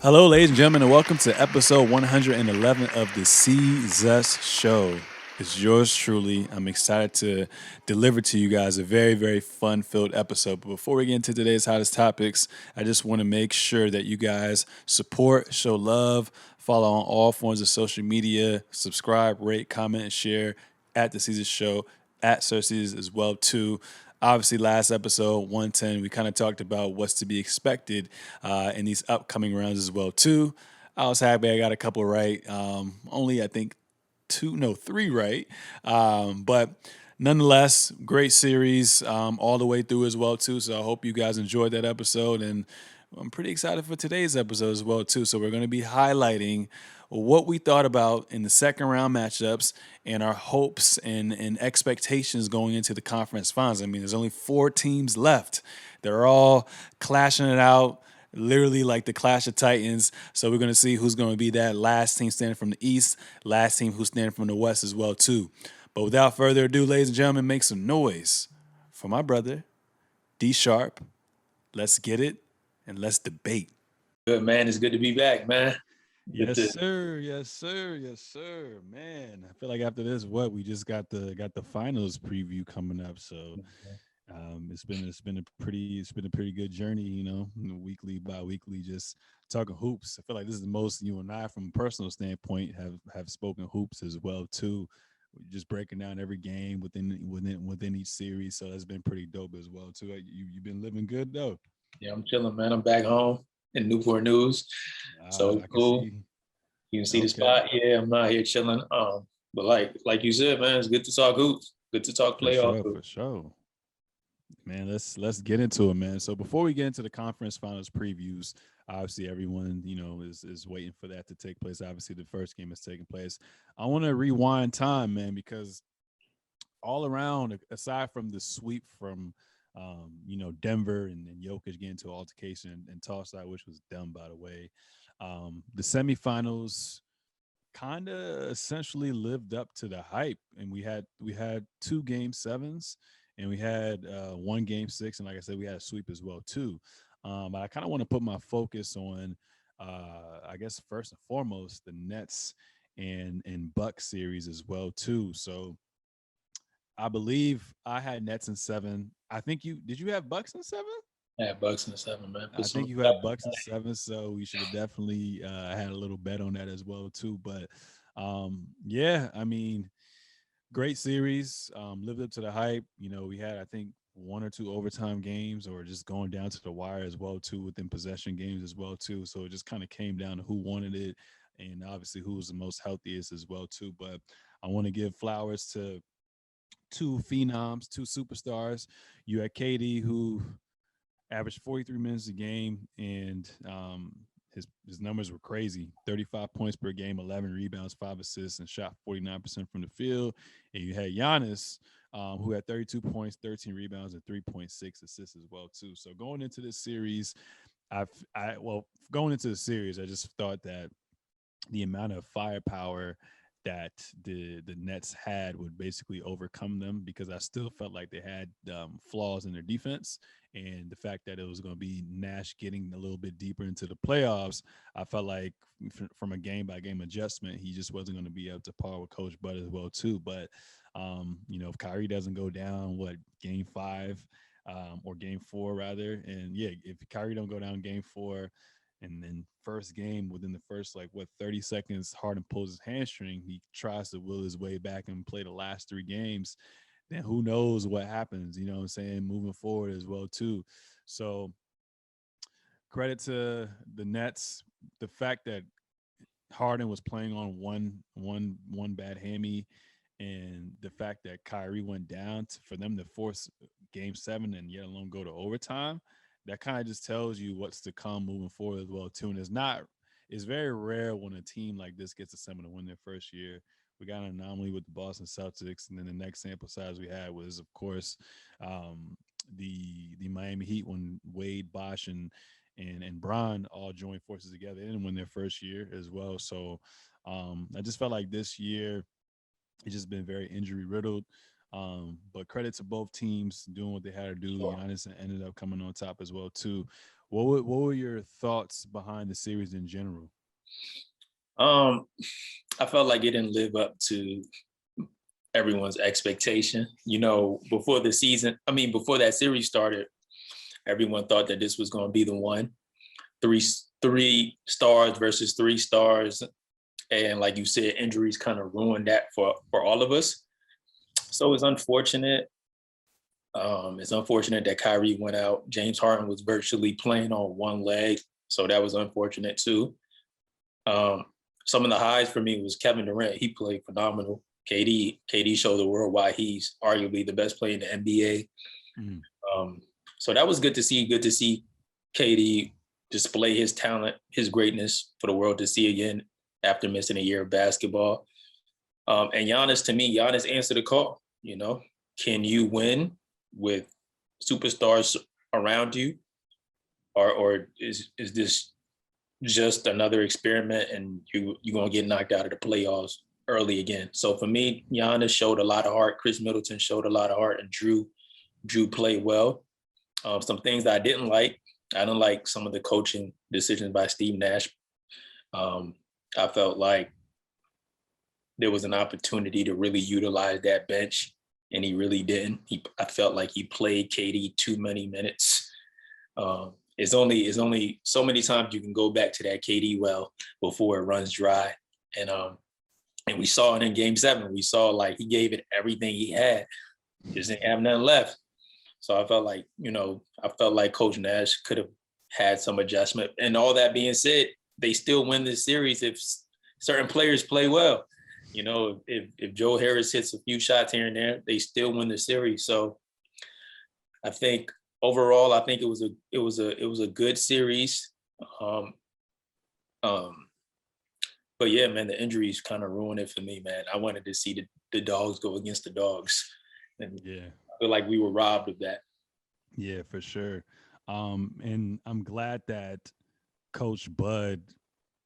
Hello, ladies and gentlemen, and welcome to episode 111 of the Seezus Show. It's yours truly. I'm excited to deliver to you guys a very, very fun-filled episode. But before we get into today's hottest topics, I just want to make sure that you guys support, show love, follow on all forms of social media, subscribe, rate, comment, and share at the Seezus Show, at Sir Seezus as well too. Obviously, last episode 110, we kind of talked about what's to be expected in these upcoming rounds as well too. I was happy I got a couple right. Only I think three right. But nonetheless, great series all the way through as well too. So I hope you guys enjoyed that episode, and I'm pretty excited for today's episode as well too. So we're going to be highlighting what we thought about in the second round matchups and our hopes and expectations going into the conference finals. I mean, there's only 4 teams left. They're all clashing it out, literally like the Clash of Titans. So we're going to see who's going to be that last team standing from the East, last team who's standing from the West as well too. But without further ado, ladies and gentlemen, make some noise for my brother, D Sharp. Let's get it and let's debate. Good, man. It's good to be back, man. Good Yes, to sir. Yes, sir. Yes, sir. Man, I feel like after this, we just got the finals preview coming up. So it's been a pretty good journey. Weekly, bi-weekly, just talking hoops. I feel like this is the most you and I, from a personal standpoint, have spoken hoops as well too. Just breaking down every game within each series. So that's been pretty dope as well too. You've been living good though. yeah, I'm chilling, man. I'm back home in Newport News. So it's I can cool. see. You can see the Okay. spot. Yeah, I'm out here chilling. But like you said, man, it's good to talk hoops. Good to talk For playoff sure, hoops. for sure. Man, let's get into it, man. So before we get into the conference finals previews, obviously everyone is waiting for that to take place. Obviously, the first game is taking place. I want to rewind time, man, because all around, aside from the sweep from Denver and Jokic getting into altercation and toss out, which was dumb by the way, the semifinals kind of essentially lived up to the hype, and we had 2 game 7s, and we had 1 game 6, and like I said, we had a sweep as well too. But I kind of want to put my focus on, I guess first and foremost, the Nets and Bucks series as well too. So I believe I had Nets in 7. I think you have Bucks in 7? Yeah, Bucks in the 7, man. Put I some think you respect had on Bucks my and 7, so we should have definitely had a little bet on that as well too. But yeah, I mean, great series. Lived up to the hype. We had, I think, 1 or 2 overtime games, or just going down to the wire as well too, within possession games as well too. So it just kind of came down to who wanted it, and obviously who was the most healthiest as well too. But I want to give flowers to 2 phenoms, 2 superstars. You had KD, who averaged 43 minutes a game, and his numbers were crazy: 35 points per game, 11 rebounds, 5 assists, and shot 49% from the field. And you had Giannis, who had 32 points, 13 rebounds, and 3.6 assists as well too. So going into this series, going into the series, I just thought that the amount of firepower that the Nets had would basically overcome them, because I still felt like they had flaws in their defense, and the fact that it was going to be Nash getting a little bit deeper into the playoffs, I felt like from a game by game adjustment, he just wasn't going to be up to par with Coach Bud as well too. But if Kyrie doesn't go down, game 5 or game 4 rather, and yeah, if Kyrie don't go down game 4, and then first game, within the first 30 seconds, Harden pulls his hamstring. He tries to will his way back and play the last 3 games. Then who knows what happens? You know what I'm saying? Moving forward as well too. So credit to the Nets. The fact that Harden was playing on one bad hammy, and the fact that Kyrie went down for them to force game 7 and yet alone go to overtime, that kind of just tells you what's to come moving forward as well too. And it's very rare when a team like this gets a 7 to win their first year. We got an anomaly with the Boston Celtics, and then the next sample size we had was, of course, the Miami Heat, when Wade, Bosh, and Bron all joined forces together. They didn't win their first year as well. So I just felt like this year it's just been very injury riddled. But credit to both teams doing what they had to do. Sure. Giannis ended up coming on top as well too. What were your thoughts behind the series in general? Um, I felt like it didn't live up to everyone's expectation. Before the season, before that series started, everyone thought that this was going to be the one. Three stars versus 3 stars, and like you said, injuries kind of ruined that for all of us. So it's unfortunate. It's unfortunate that Kyrie went out. James Harden was virtually playing on one leg, so that was unfortunate too. Some of the highs for me was Kevin Durant. He played phenomenal. KD showed the world why he's arguably the best player in the NBA. Mm. So that was good to see. Good to see KD display his talent, his greatness for the world to see again after missing a year of basketball. And Giannis, to me, Giannis answered the call. Can you win with superstars around you, or is this just another experiment and you're gonna get knocked out of the playoffs early again? So for me, Giannis showed a lot of heart. Chris Middleton showed a lot of heart, and Drew played well. Some things that I didn't like. I didn't like some of the coaching decisions by Steve Nash. I felt like there was an opportunity to really utilize that bench, and he really didn't. I felt like he played KD too many minutes. It's only so many times you can go back to that KD well before it runs dry. And we saw it in Game 7. We saw like he gave it everything he had, just didn't have nothing left. So I felt like Coach Nash could have had some adjustment. And all that being said, they still win this series if certain players play well. If Joe Harris hits a few shots here and there, they still win the series. So I think overall, I think it was a good series. But yeah, man, the injuries kind of ruined it for me, man. I wanted to see the dogs go against the dogs, and Yeah. I feel like we were robbed of that. Yeah, for sure. And I'm glad that Coach Bud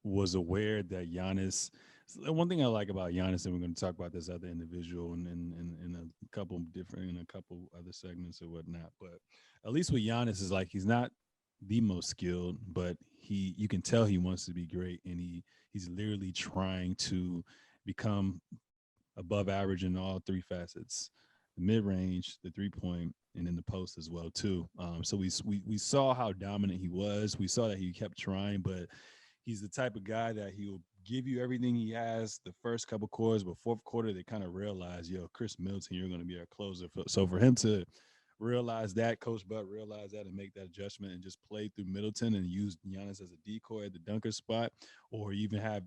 was aware that Giannis. One thing I like about Giannis, and we're going to talk about this other individual in a couple other segments or whatnot. But at least with Giannis is like he's not the most skilled, but you can tell he wants to be great, and he's literally trying to become above average in all three facets: the mid range, the 3 point, and in the post as well too. So we saw how dominant he was. We saw that he kept trying, but he's the type of guy that he will give you everything he has the first couple quarters, but fourth quarter they kind of realize, yo, Chris Middleton, you're going to be our closer. So for him to realize that, Coach Bud realized that and make that adjustment and just play through Middleton and use Giannis as a decoy at the dunker spot, or even have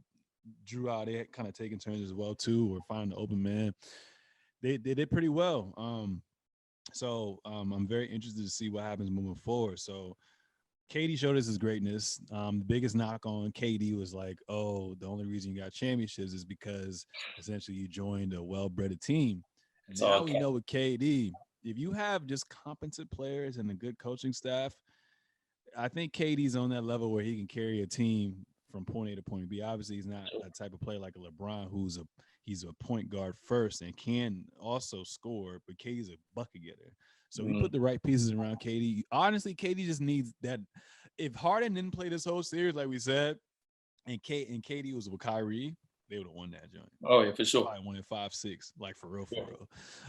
Drew out there kind of taking turns as well too, or find the open man. They did pretty well. I'm very interested to see what happens moving forward. So KD showed us his greatness. The biggest knock on KD was like, oh, the only reason you got championships is because essentially you joined a well-bred team. And It's now all we know with KD, if you have just competent players and a good coaching staff, I think KD's on that level where he can carry a team from point A to point B. Obviously, he's not a type of player like a LeBron, he's a point guard first and can also score, but KD's a bucket getter. So he put the right pieces around KD. Honestly, KD just needs that. If Harden didn't play this whole series, like we said, and KD was with Kyrie, they would have won that joint. Oh yeah, for sure. Probably won it 5-6, like for real, Yeah. for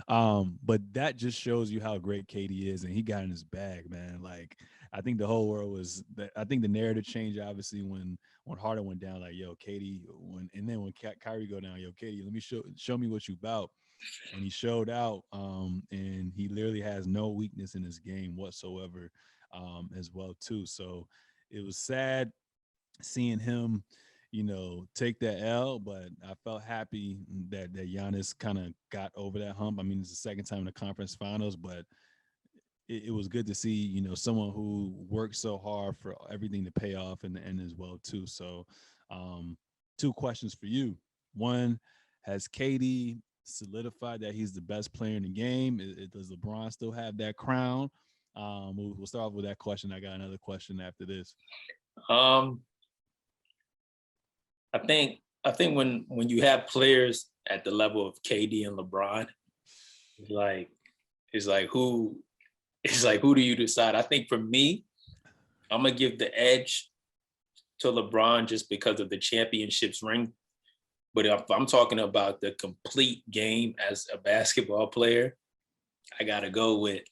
real. But that just shows you how great KD is, and he got in his bag, man. Like I think the whole world was. I think the narrative changed obviously when Harden went down. Like yo, KD, and then when Kyrie go down, yo, KD, let me show me what you about. And he showed out, and he literally has no weakness in his game whatsoever, as well too. So it was sad seeing him, take that L, but I felt happy that Giannis kind of got over that hump. I mean, it's the second time in the conference finals, but it was good to see, someone who worked so hard for everything to pay off in the end as well too. So, two questions for you. One, has KD solidified that he's the best player in the game? Does LeBron still have that crown? We'll start off with that question. I got another question after this. Um, I think when you have players at the level of KD and LeBron, It's like it's like who it's like who do you decide? I think for me, I'm gonna give the edge to LeBron just because of the championships ring. But if I'm talking about the complete game as a basketball player, I gotta go with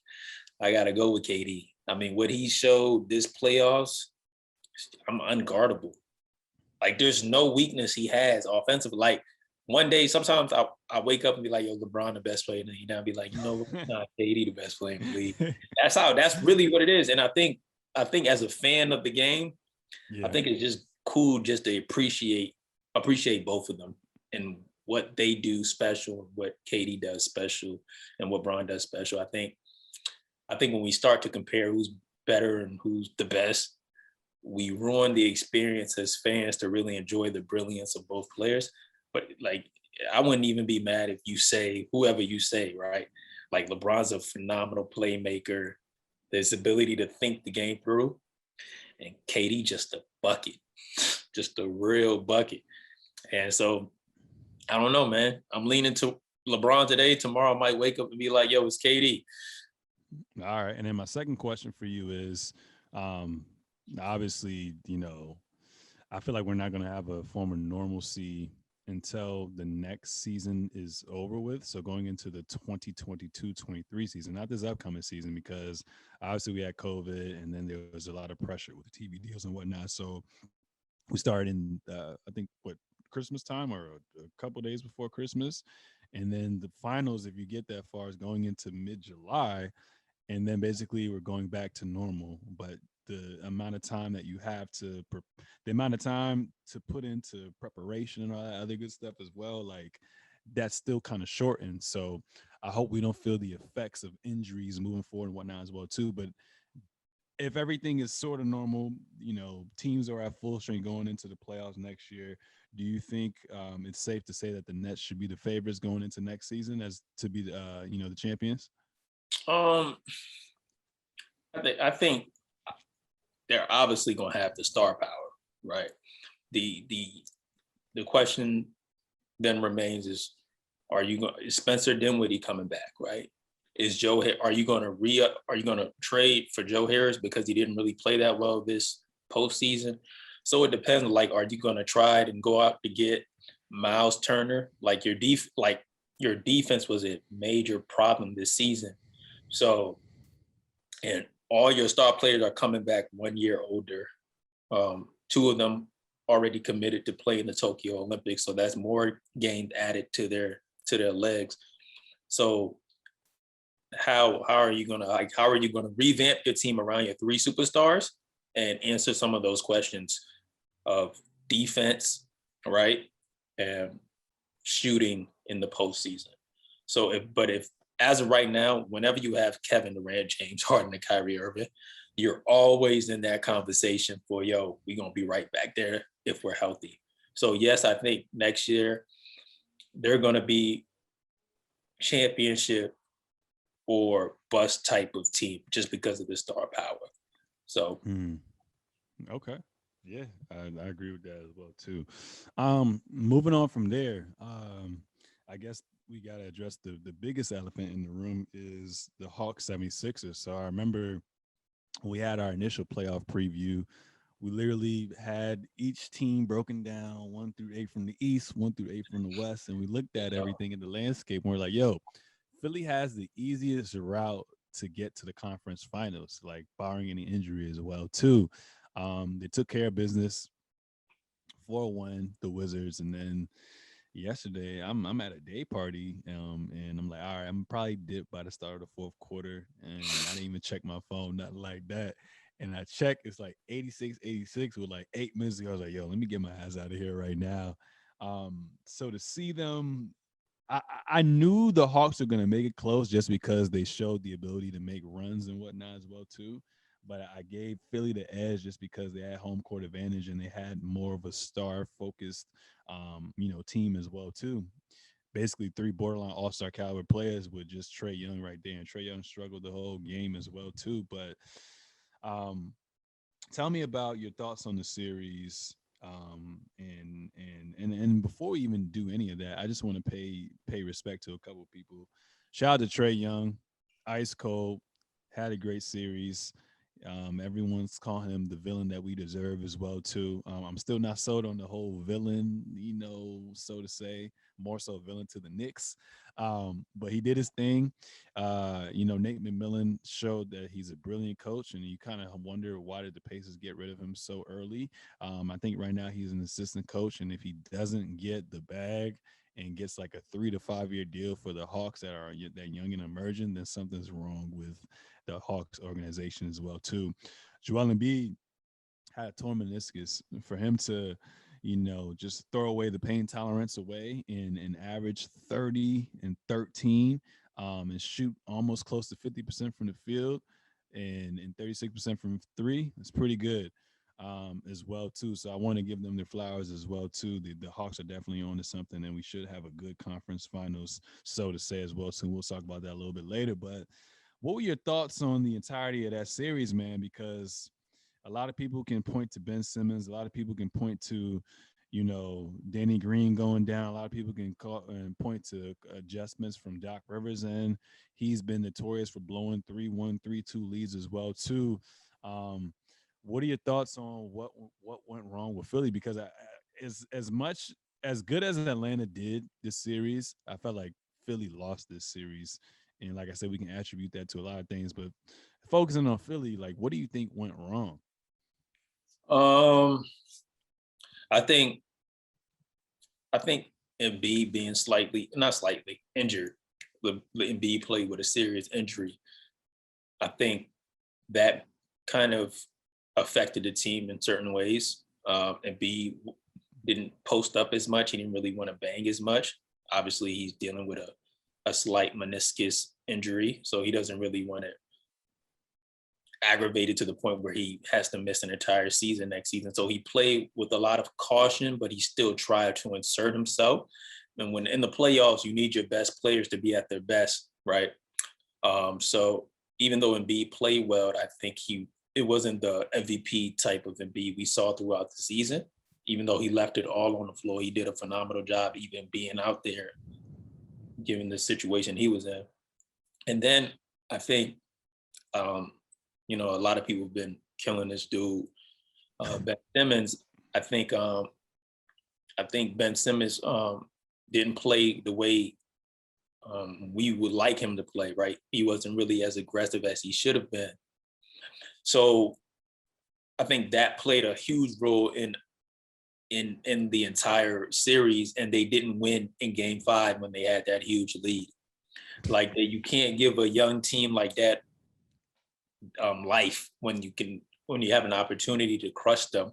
I gotta go with KD. I mean, what he showed this playoffs, I'm unguardable. Like there's no weakness he has offensive. Like one day, sometimes I wake up and be like, yo, LeBron the best player in the league. And I'll be like, you know, nah, KD the best player in the league. That's really what it is. And I think as a fan of the game, I Yeah. think it's just cool just to appreciate both of them and what they do special, what KD does special, and what Bron does special. I think when we start to compare who's better and who's the best, we ruin the experience as fans to really enjoy the brilliance of both players. But like, I wouldn't even be mad if you say whoever you say, right? Like LeBron's a phenomenal playmaker. His ability to think the game through, and KD just a bucket, just a real bucket. And so I don't know, man. I'm leaning to LeBron today. Tomorrow I might wake up and be like, yo, it's KD. All right. And then my second question for you is um, obviously, I feel like we're not going to have a form of normalcy until the next season is over with. So going into the 2022-23 season, not this upcoming season, because obviously we had COVID and then there was a lot of pressure with the TV deals and whatnot. So we started in, I think, Christmas time or a couple days before Christmas. And then the finals, if you get that far, is going into mid-July, and then basically we're going back to normal. But the amount of time that you have the amount of time to put into preparation and all that other good stuff as well, like that's still kind of shortened. So I hope we don't feel the effects of injuries moving forward and whatnot as well too. But if everything is sort of normal, teams are at full strength going into the playoffs next year. Do you think it's safe to say that the Nets should be the favorites going into next season as to be the champions? Um, I think they're obviously gonna have the star power, right? The question then remains is, is Spencer Dinwiddie coming back, right? Is Joe are you gonna are you gonna trade for Joe Harris because he didn't really play that well this postseason? So it depends. Like, are you gonna try and go out to get Miles Turner? Like your defense was a major problem this season. So, and all your star players are coming back 1 year older. Two of them already committed to play in the Tokyo Olympics, so that's more games added to their legs. So how are you gonna revamp your team around your three superstars and answer some of those questions of defense, right, and shooting in the postseason? So if as of right now, whenever you have Kevin Durant, James Harden, and Kyrie Irving, you're always in that conversation for, yo, we're gonna be right back there if we're healthy. So yes, I think next year they're gonna be championship or bust type of team just because of the star power. So Hmm. Okay. Yeah, I agree with that as well too. Moving on from there, I guess we got to address the biggest elephant in the room is the Hawks 76ers. So I remember we had our initial playoff preview. We literally had each team broken down 1 through 8 from the East, 1 through 8 from the West, and we looked at everything in the landscape and we're like, yo, Philly has the easiest route to get to the conference finals, like barring any injury as well, too. They took care of business 4-1, the Wizards, and then yesterday I'm at a day party, and I'm like, all right, I'm probably dipped by the start of the fourth quarter, and I didn't even check my phone, nothing like that. And I check, it's like 86 with like 8 minutes ago. I was like, yo, let me get my ass out of here right now. So to see them, I knew the Hawks were gonna make it close just because they showed the ability to make runs and whatnot as well too. But I gave Philly the edge just because they had home court advantage and they had more of a star focused, team as well too. Basically, three borderline all star caliber players with just Trey Young right there, and Trey Young struggled the whole game as well too. But um, tell me about your thoughts on the series. And before we even do any of that, I just want to pay respect to a couple of people. shout out to Trey Young, ice cold, had a great series. Everyone's calling him the villain that we deserve as well too. I'm still not sold on the whole villain, so to say, more so villain to the Knicks. But he did his thing. Nate McMillan showed that he's a brilliant coach, and you kind of wonder why did the Pacers get rid of him so early. I think right now he's an assistant coach, and if he doesn't get the bag and gets like a 3 to 5 year deal for the Hawks that young and emerging, then something's wrong with the Hawks organization as well too. Joel Embiid had a torn meniscus. For him to, just throw away the pain tolerance away and average 30 and 13, and shoot almost close to 50% from the field and 36% from three, it's pretty good. As well too. So I want to give them their flowers as well too. The Hawks are definitely on to something, and we should have a good conference finals, so to say as well. So we'll talk about that a little bit later. But what were your thoughts on the entirety of that series, man? Because a lot of people can point to Ben Simmons. A lot of people can point to, Danny Green going down. A lot of people can call and point to adjustments from Doc Rivers, and he's been notorious for blowing 3-1, 3-2 leads as well too. What are your thoughts on what went wrong with Philly? Because as much as good as Atlanta did this series, I felt like Philly lost this series. And like I said, we can attribute that to a lot of things, but focusing on Philly, like, what do you think went wrong? Um, I think Embiid being not slightly injured, the Embiid played with a serious injury. I think that kind of affected the team in certain ways. Embiid didn't post up as much. He didn't really want to bang as much. Obviously, he's dealing with a slight meniscus injury, so he doesn't really want to aggravate it to the point where he has to miss an entire season next season. So he played with a lot of caution, but he still tried to insert himself. And when in the playoffs, you need your best players to be at their best, right? So even though Embiid played well, I think it wasn't the MVP type of Embiid we saw throughout the season. Even though he left it all on the floor, he did a phenomenal job even being out there, given the situation he was in. And then I think, a lot of people have been killing this dude, Ben Simmons. I think Ben Simmons didn't play the way we would like him to play, right? He wasn't really as aggressive as he should have been. So I think that played a huge role in the entire series, and they didn't win in Game 5 when they had that huge lead. Like, you can't give a young team like that life when you have an opportunity to crush them.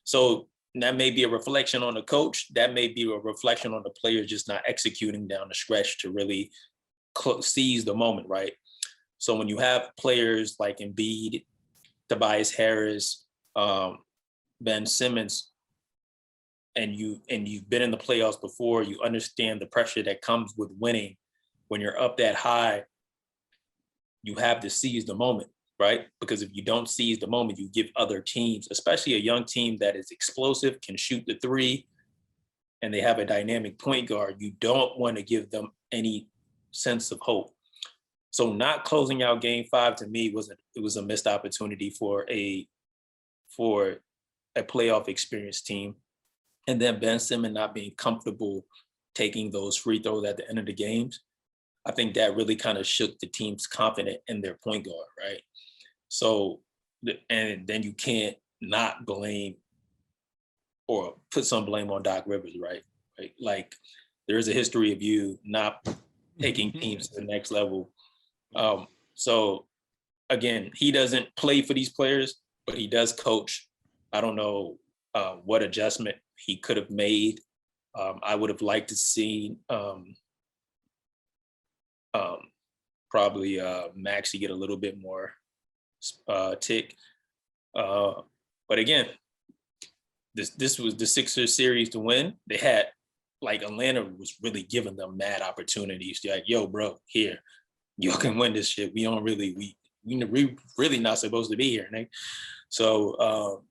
So that may be a reflection on the coach. That may be a reflection on the players just not executing down the stretch to really seize the moment, right? So when you have players like Embiid, Tobias Harris, Ben Simmons, and you've been in the playoffs before, you understand the pressure that comes with winning. When you're up that high, you have to seize the moment, right? Because if you don't seize the moment, you give other teams, especially a young team that is explosive, can shoot the three, and they have a dynamic point guard, you don't want to give them any sense of hope. So not closing out Game 5 to me was a missed opportunity for a playoff experienced team. And then Ben Simmons not being comfortable taking those free throws at the end of the games, I think that really kind of shook the team's confidence in their point guard, right? So, and then you can't not blame or put some blame on Doc Rivers, right? Like, there is a history of you not taking teams to the next level. So again, he doesn't play for these players, but he does coach. I don't know what adjustment he could have made. I would have liked to see probably Maxey get a little bit more tick. But again, this was the Sixers series to win. They had, like, Atlanta was really giving them mad opportunities. They're like, yo, bro, here, y'all can win this shit. We really not supposed to be here, Nick. So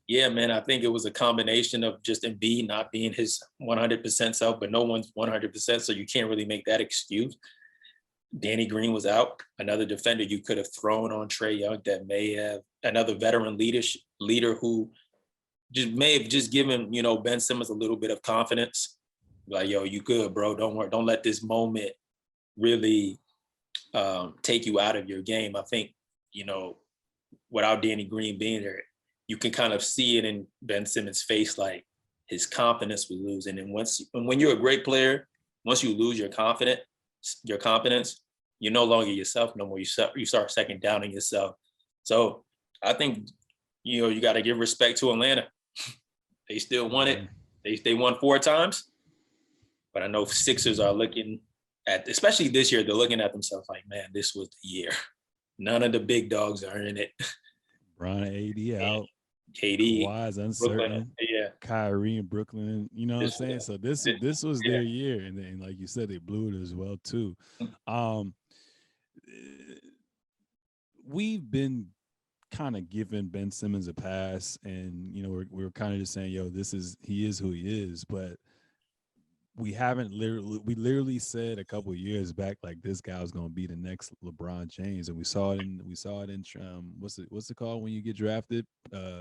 yeah, man, I think it was a combination of just Embiid not being his 100% self, but no one's 100%, so you can't really make that excuse. Danny Green was out, another defender you could have thrown on Trae Young that may have another veteran leader who just may have just given, Ben Simmons a little bit of confidence. Like, yo, you good, bro. Don't worry. Don't let this moment really take you out of your game. I think, without Danny Green being there, you can kind of see it in Ben Simmons' face, like his confidence was losing. And when you're a great player, once you lose your confidence, you're no longer yourself no more. You start second downing yourself. So I think, you got to give respect to Atlanta. They still won it. They won 4 times. But I know Sixers are looking at, especially this year, they're looking at themselves like, man, this was the year. None of the big dogs are in it. Bron AD out. KD, Kawhi's Brooklyn, uncertain. yeah. Kyrie in Brooklyn, you know what I'm This, saying? So this was yeah. their year, and then like you said, they blew it as well too. Um, we've been kind of giving Ben Simmons a pass, and we're kind of just saying, yo, he is who he is, but we haven't literally said a couple of years back like this guy was going to be the next LeBron James, and we saw it in what's it called when you get drafted,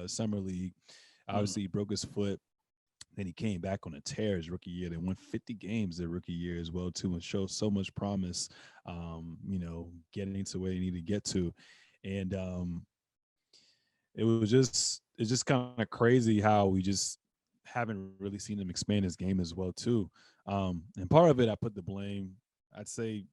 summer league. Obviously he broke his foot, then he came back on a tear his rookie year. They won 50 games their rookie year as well too, and showed so much promise, getting to where he needed to get to. And it's just kind of crazy how we just haven't really seen him expand his game as well too. And part of it, I put the blame, I'd say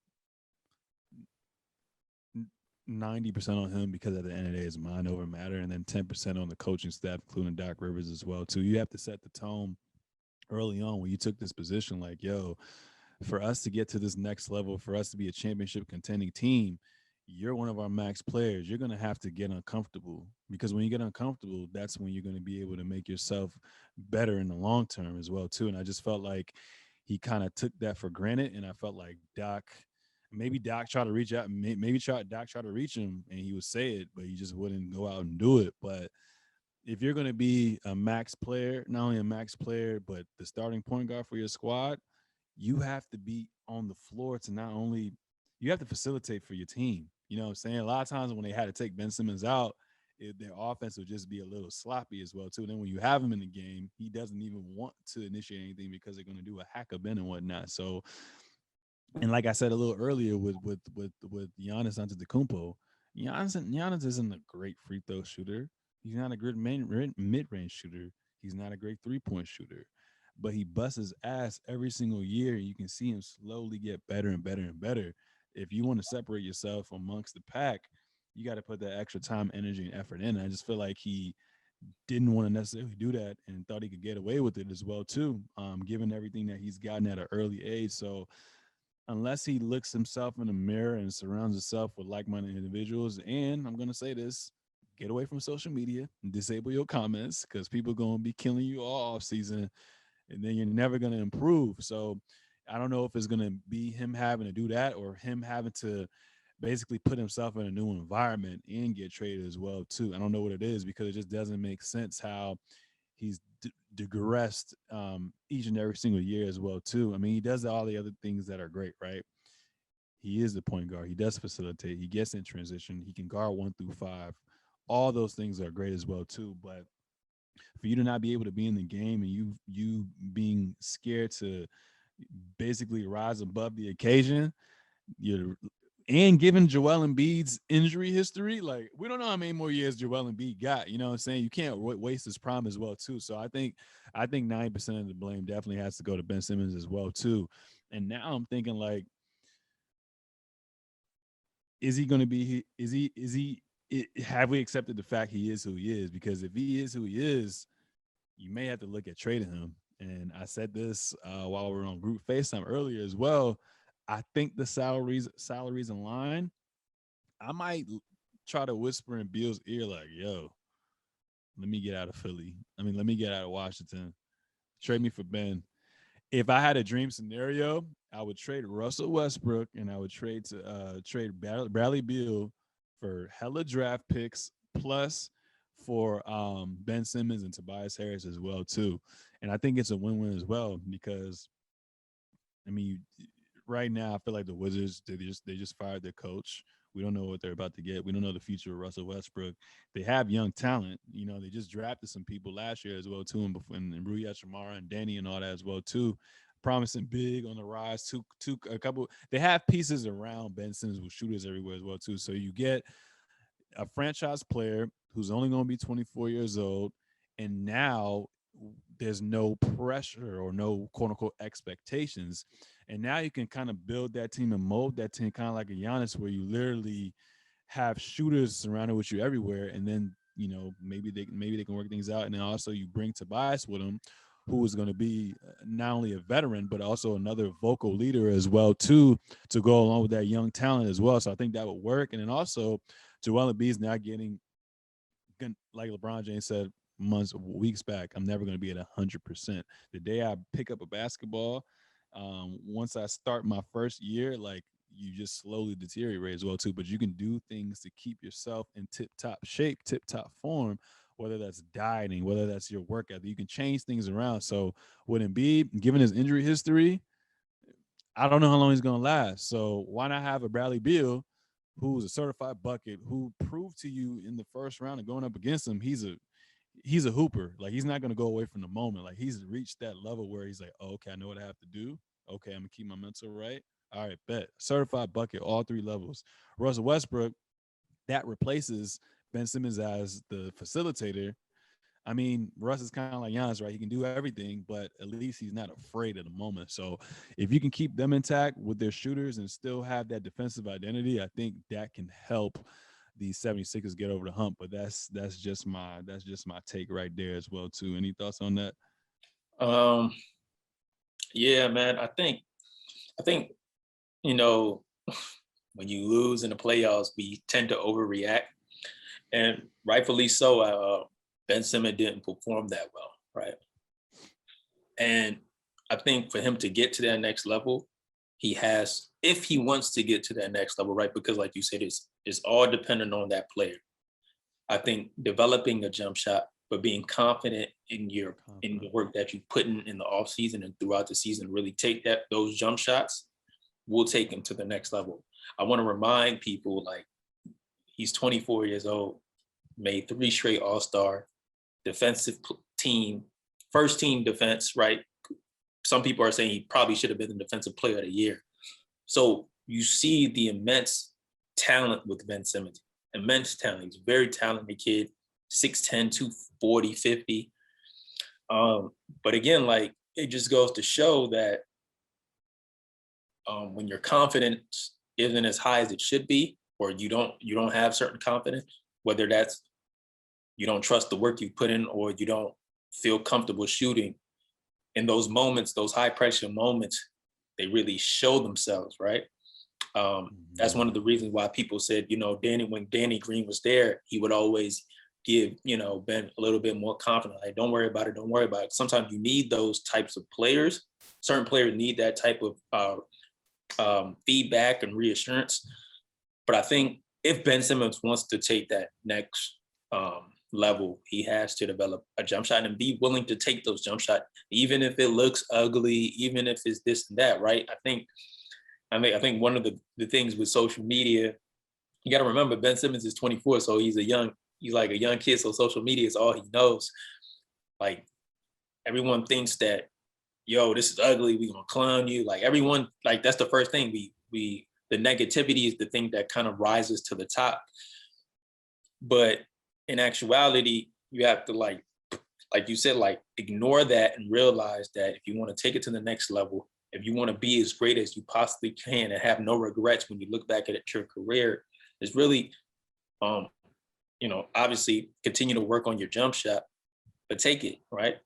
90% on him, because at the end of the day, it's mind over matter, and then 10% on the coaching staff, including Doc Rivers as well too. You have to set the tone early on when you took this position, like, yo, for us to get to this next level, for us to be a championship contending team, you're one of our max players. You're going to have to get uncomfortable, because when you get uncomfortable, that's when you're going to be able to make yourself better in the long term as well too. And I just felt like he kind of took that for granted, and I felt like Doc tried to reach out, Doc tried to reach him, and he would say it, but he just wouldn't go out and do it. But if you're going to be a max player, not only a max player, but the starting point guard for your squad, you have to be on the floor to not only, you have to facilitate for your team. You know what I'm saying? A lot of times when they had to take Ben Simmons out, their offense would just be a little sloppy as well too. And then when you have him in the game, he doesn't even want to initiate anything, because they're going to do a hack of Ben and whatnot. So, and like I said a little earlier with Giannis Antetokounmpo, Giannis isn't a great free throw shooter. He's not a good mid range shooter. He's not a great 3-point shooter, but he busts his ass every single year. You can see him slowly get better and better and better. If you want to separate yourself amongst the pack, you got to put that extra time, energy, and effort in. And I just feel like he didn't want to necessarily do that, and thought he could get away with it as well too, given everything that he's gotten at an early age. So unless he looks himself in the mirror and surrounds himself with like-minded individuals, and I'm going to say this, get away from social media and disable your comments, because people are going to be killing you all off season, and then you're never going to improve. So I don't know if it's going to be him having to do that, or him having to basically put himself in a new environment and get traded as well too. I don't know what it is, because it just doesn't make sense how he's digressed each and every single year as well too. I mean, he does all the other things that are great, right? He is the point guard. He does facilitate. He gets in transition. He can guard 1 through 5. All those things are great as well too. But for you to not be able to be in the game, and you being scared to basically rise above the occasion, you're, and given Joel Embiid's injury history, like, we don't know how many more years Joel Embiid got. You know what I'm saying? You can't waste his prime as well too. So I think 90% of the blame definitely has to go to Ben Simmons as well too. And now I'm thinking, like, is he going to be? Have we accepted the fact he is who he is? Because if he is who he is, you may have to look at trading him. And I said this while we were on group FaceTime earlier as well. I think the salaries in line, I might try to whisper in Bill's ear, like, yo, let me get out of Philly. Let me get out of Washington. Trade me for Ben. If I had a dream scenario, I would trade Russell Westbrook, and I would trade Bradley Beal for hella draft picks, plus for Ben Simmons and Tobias Harris as well too. And I think it's a win-win as well, because I mean, right now, I feel like the Wizards they just fired their coach. We don't know what they're about to get. We don't know the future of Russell Westbrook. They have young talent. You know, they just drafted some people last year as well too, and Rui Hachimura and Danny and all that as well too. Promising big on the rise. A couple. They have pieces around Ben Simmons with shooters everywhere as well too. So you get a franchise player who's only going to be 24 years old, and now there's no pressure or no quote unquote expectations. And now you can kind of build that team and mold that team kind of like a Giannis, where you literally have shooters surrounded with you everywhere, and then maybe they can work things out, and then also you bring Tobias with them, who is going to be not only a veteran but also another vocal leader as well too, to go along with that young talent as well. So I think that would work, and then also Joel Embiid's now getting, like LeBron James said weeks back, I'm never going to be at 100%. The day I pick up a basketball, once I start my first year, like, you just slowly deteriorate as well too. But you can do things to keep yourself in tip top shape, tip top form, whether that's dieting, whether that's your work ethic. You can change things around. So with Embiid, given his injury history, I don't know how long he's going to last. So why not have a Bradley Beal, who's a certified bucket, who proved to you in the first round and going up against him, he's a hooper. Like, he's not going to go away from the moment. Like, he's reached that level where he's like, oh, okay, I know what I have to do. Okay, I'm going to keep my mental right. All right, bet. Certified bucket, all three levels. Russell Westbrook, that replaces Ben Simmons as the facilitator. I mean, Russ is kind of like Giannis, right? He can do everything, but at least he's not afraid at the moment. So if you can keep them intact with their shooters and still have that defensive identity, I think that can help the 76ers get over the hump. But that's just my take right there as well too. Any thoughts on that? Um, yeah, man. I think you know when you lose in the playoffs, we tend to overreact, and rightfully so. Ben Simmons didn't perform that well, right? And I think for him to get to that next level, he has, if he wants to get to that next level, right? Because like you said, it's all dependent on that player. I think developing a jump shot, but being confident in the work that you put in the off season and throughout the season, really take those jump shots will take him to the next level. I want to remind people, like, he's 24 years old, made 3 straight All-Star, defensive team, first team defense, right? Some people are saying he probably should have been the defensive player of the year. So you see the immense talent with Ben Simmons, immense talent. He's a very talented kid, 6'10", 240, 50. But again, like, it just goes to show that when your confidence isn't as high as it should be, or you don't have certain confidence, whether that's you don't trust the work you put in, or you don't feel comfortable shooting, in those moments, those high pressure moments, they really show themselves, right? That's one of the reasons why people said, when Danny Green was there, he would always give, Ben a little bit more confidence. Like, don't worry about it. Don't worry about it. Sometimes you need those types of players. Certain players need that type of feedback and reassurance. But I think if Ben Simmons wants to take that next level, he has to develop a jump shot and be willing to take those jump shots, even if it looks ugly, even if it's this and that, right? I think one of the things with social media, you got to remember Ben Simmons is 24, so he's like a young kid, so social media is all he knows. Like, everyone thinks that, yo, this is ugly, we gonna clown you. Like, everyone, like, that's the first thing the negativity is the thing that kind of rises to the top. But in actuality, you have to, like you said, like, ignore that and realize that if you want to take it to the next level, if you want to be as great as you possibly can and have no regrets when you look back at your career, is really, obviously continue to work on your jump shot, but take it, right?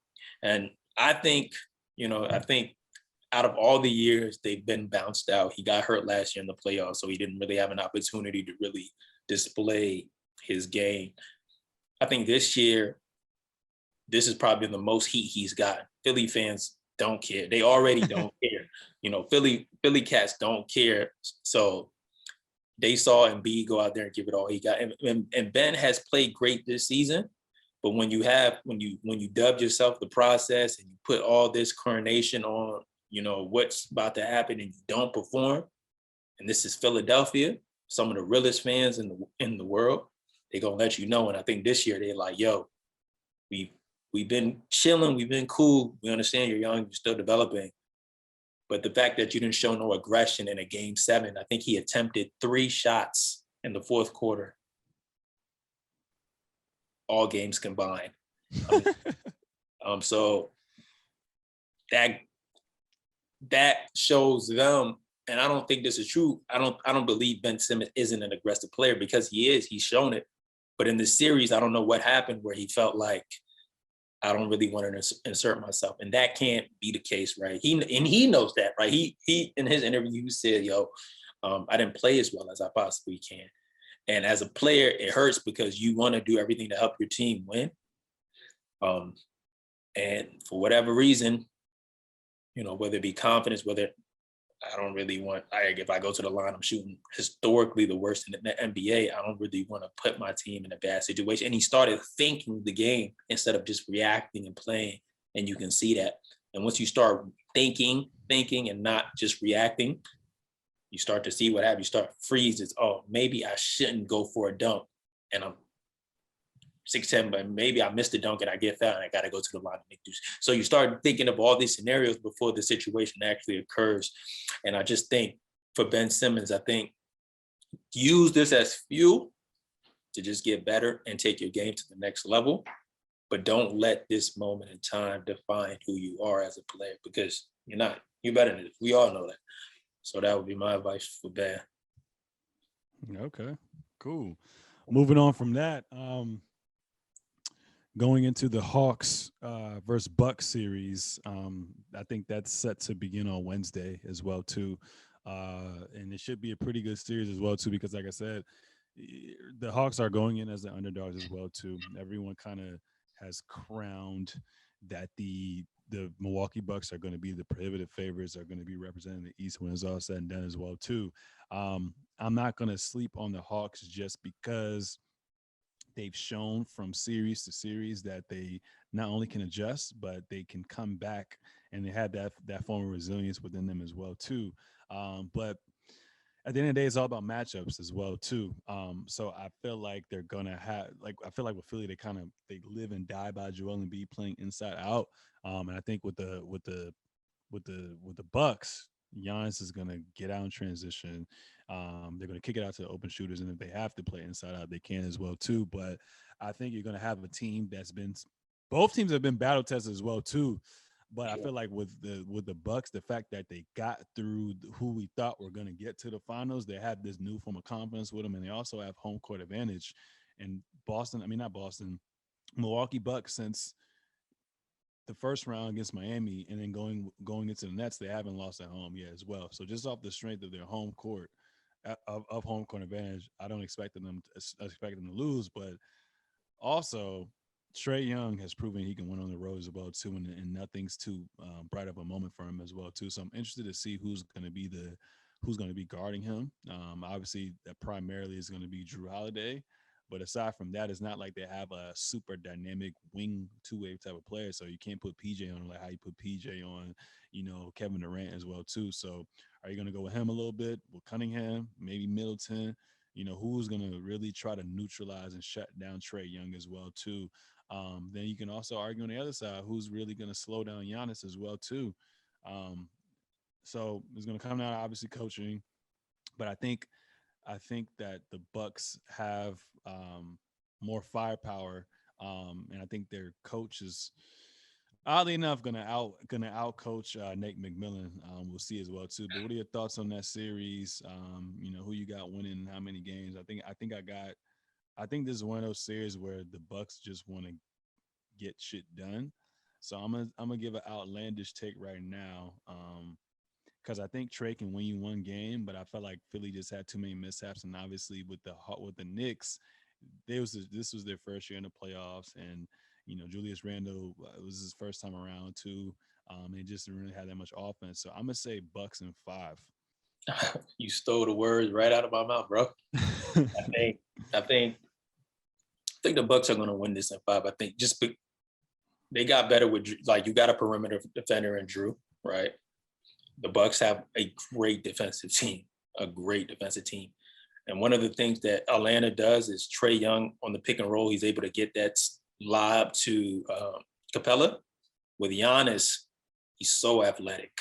And I think out of all the years they've been bounced out, he got hurt last year in the playoffs, so he didn't really have an opportunity to really display his game. I think this year, this is probably the most heat he's got. Philly fans don't care. They already don't care. Philly cats don't care. So they saw Embiid go out there and give it all he got. And Ben has played great this season. But when you dubbed yourself the process and you put all this coronation on you know, what's about to happen and you don't perform, and this is Philadelphia, some of the realest fans in the world, they're gonna let you know. And I think this year they're like, yo, we've been chilling, we've been cool. We understand you're young, you're still developing. But the fact that you didn't show no aggression in a game 7, I think he attempted 3 shots in the fourth quarter, all games combined. So that shows them, and I don't think this is true. I don't believe Ben Simmons isn't an aggressive player, because he is. He's shown it. But in the series, I don't know what happened where he felt like, I don't really want to insert myself, and that can't be the case, right? He knows that, right? He in his interview said, "Yo, I didn't play as well as I possibly can," and as a player, it hurts because you want to do everything to help your team win. And for whatever reason, you know, whether it be confidence, whether I don't really want, if I go to the line, I'm shooting historically the worst in the NBA. I don't really want to put my team in a bad situation. And he started thinking the game instead of just reacting and playing. And you can see that. And once you start thinking and not just reacting, you start to see what happens. You start freezes. Oh, maybe I shouldn't go for a dunk. And I'm 6'10", but maybe I missed the dunk and I get fouled and I got to go to the line to make this. So you start thinking of all these scenarios before the situation actually occurs. And I just think for Ben Simmons, I think use this as fuel to just get better and take your game to the next level. But don't let this moment in time define who you are as a player, because you're not. You're better than it. We all know that. So that would be my advice for Ben. Okay, cool. Moving on from that, going into the Hawks versus Bucks series, I think that's set to begin on Wednesday as well too, and it should be a pretty good series as well too, because like I said, the Hawks are going in as the underdogs as well too. Everyone kind of has crowned that the Milwaukee Bucks are going to be the prohibitive favorites, are going to be representing the East when it's all said and done as well too. I'm not going to sleep on the Hawks just because they've shown from series to series that they not only can adjust, but they can come back, and they have that form of resilience within them as well too. But at the end of the day, it's all about matchups as well too. So I feel like they're gonna have, like, I feel like with Philly, they live and die by Joel Embiid playing inside out. And I think with the Bucks, Giannis is gonna get out in transition. They're gonna kick it out to the open shooters, and if they have to play inside out, they can as well too. But I think you're gonna have a team that's been, both teams have been battle tested as well too. But I feel like with the Bucks, the fact that they got through who we thought were gonna get to the finals, they have this new form of confidence with them, and they also have home court advantage. And Milwaukee Bucks, since the first round against Miami, and then going into the Nets, they haven't lost at home yet as well. So just off the strength of their home court, of home court advantage, I don't expect them to lose. But also, Trae Young has proven he can win on the road as well too, and nothing's too bright of a moment for him as well too. So I'm interested to see who's going to be guarding him. Obviously, that primarily is going to be Drew Holiday. But aside from that, it's not like they have a super dynamic wing two-way type of player. So you can't put PJ on like how you put PJ on, Kevin Durant as well too. So are you going to go with him a little bit, with Cunningham, maybe Middleton? Who's going to really try to neutralize and shut down Trae Young as well too. Then you can also argue on the other side, who's really going to slow down Giannis as well too. So it's going to come down to obviously coaching, but I think that the Bucks have more firepower, and I think their coach is oddly enough gonna out coach Nate McMillan. We'll see as well too. But what are your thoughts on that series? Who you got winning how many games? I think this is one of those series where the Bucks just want to get shit done. So I'm gonna give an outlandish take right now. Because I think Trey can win you one game, but I felt like Philly just had too many mishaps, and obviously with the Knicks, this was their first year in the playoffs, and Julius Randle, it was his first time around too, and just didn't really have that much offense. So I'm gonna say Bucks in 5. You stole the words right out of my mouth, bro. I think the Bucks are going to win this in 5. I think they got better with, like, you got a perimeter defender in Drew, right? the Bucks have a great defensive team, a great defensive team. And one of the things that Atlanta does is Trae Young on the pick and roll, he's able to get that lob to Capella. With Giannis, he's so athletic.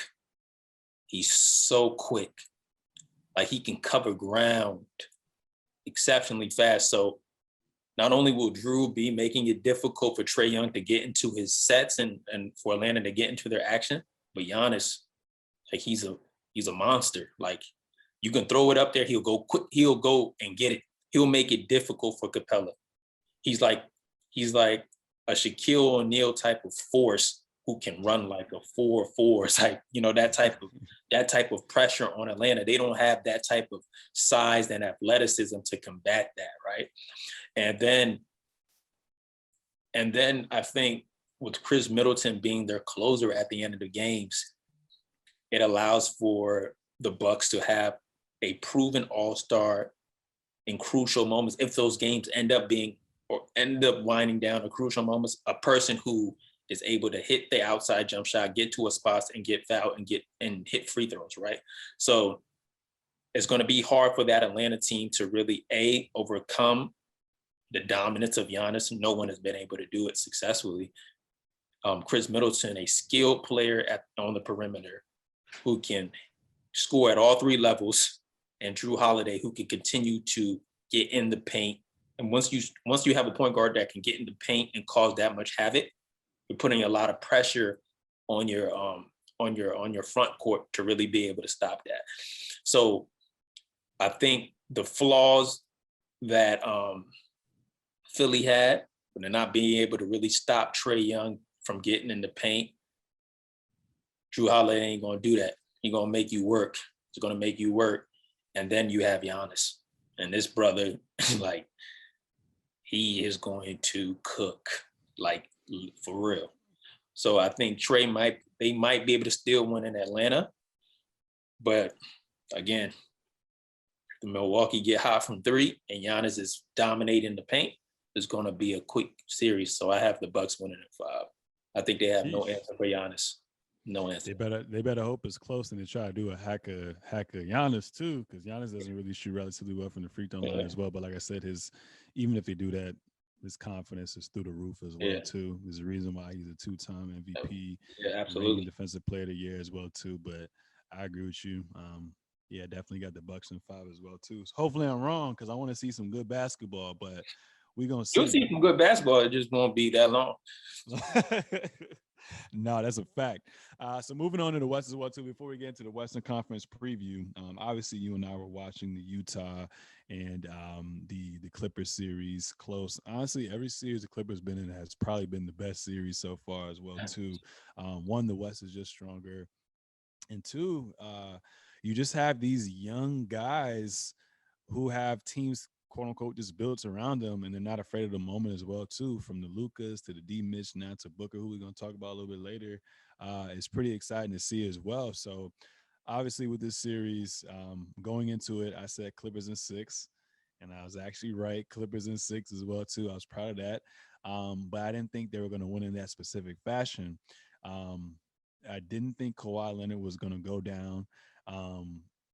He's so quick. Like, he can cover ground exceptionally fast. So not only will Drew be making it difficult for Trae Young to get into his sets and for Atlanta to get into their action, but Giannis, like, he's a monster. Like, you can throw it up there, he'll go quick, he'll go and get it. He'll make it difficult for Capella. He's like a Shaquille O'Neal type of force who can run like a 4-4. It's like, that type of pressure on Atlanta. They don't have that type of size and athleticism to combat that, right? And then I think with Chris Middleton being their closer at the end of the games, it allows for the Bucks to have a proven all-star in crucial moments. If those games end up winding down to crucial moments, a person who is able to hit the outside jump shot, get to a spot and get fouled and hit free throws, right? So it's going to be hard for that Atlanta team to really overcome the dominance of Giannis. No one has been able to do it successfully. Chris Middleton, a skilled player on the perimeter who can score at all three levels, and Drew Holiday, who can continue to get in the paint. And once you have a point guard that can get in the paint and cause that much havoc, you're putting a lot of pressure on your front court to really be able to stop that. So I think the flaws that Philly had, when they're not being able to really stop Trae Young from getting in the paint, Drew Holiday ain't gonna do that. He's gonna make you work. He's gonna make you work. And then you have Giannis. And this brother, like, he is going to cook, like, for real. So I think they might be able to still win in Atlanta. But again, the Milwaukee get hot from three and Giannis is dominating the paint, it's going to be a quick series. So I have the Bucks winning in 5. I think they have no answer for Giannis. No answer. They better hope it's close and they try to do a hack of Giannis too, because Giannis doesn't really shoot relatively well from the free throw line as well. But like I said, even if they do that, his confidence is through the roof as well too. There's a reason why he's a 2-time MVP, absolutely, defensive player of the year as well too. But I agree with you. Definitely got the Bucks in 5 as well too. So hopefully I'm wrong because I want to see some good basketball, but we're gonna see. You'll see some good basketball. It just won't be that long. No, that's a fact. So moving on to the West as well too. Before we get into the Western Conference preview, obviously you and I were watching the Utah and the Clippers series close. Honestly, every series the Clippers been in has probably been the best series so far as well too. One, the West is just stronger, and two, you just have these young guys who have teams, quote unquote, just built around them, and they're not afraid of the moment as well too. From the Lucas to the D Mitch, now to Booker, who we're going to talk about a little bit later. It's pretty exciting to see as well. So obviously with this series, going into it, I said Clippers in 6, and I was actually right. Clippers in 6 as well too. I was proud of that, but I didn't think they were going to win in that specific fashion. I didn't think Kawhi Leonard was going to go down.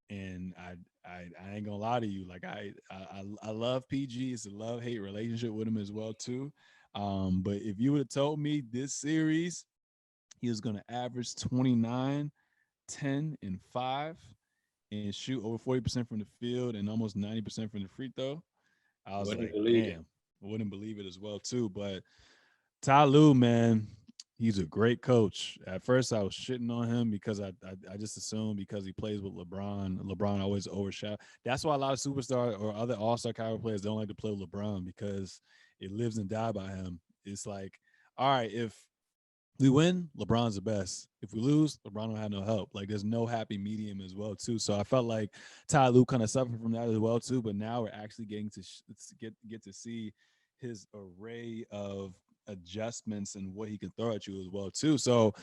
And I ain't gonna lie to you, like I love PG. It's a love-hate relationship with him as well too. But if you would have told me this series he was gonna average 29, 10, and 5 and shoot over 40% from the field and almost 90% from the free throw, I was like, damn, I wouldn't believe it as well too. But Ty Lue, man, he's a great coach. At first, I was shitting on him because I just assumed because he plays with LeBron. LeBron always overshot. That's why a lot of superstar or other all-star caliber players don't like to play with LeBron because it lives and die by him. It's like, all right, if we win, LeBron's the best. If we lose, LeBron don't have no help. Like, there's no happy medium as well too. So I felt like Ty Lue kind of suffered from that as well too. But now we're actually getting to get to see his array of adjustments and what he can throw at you as well too. So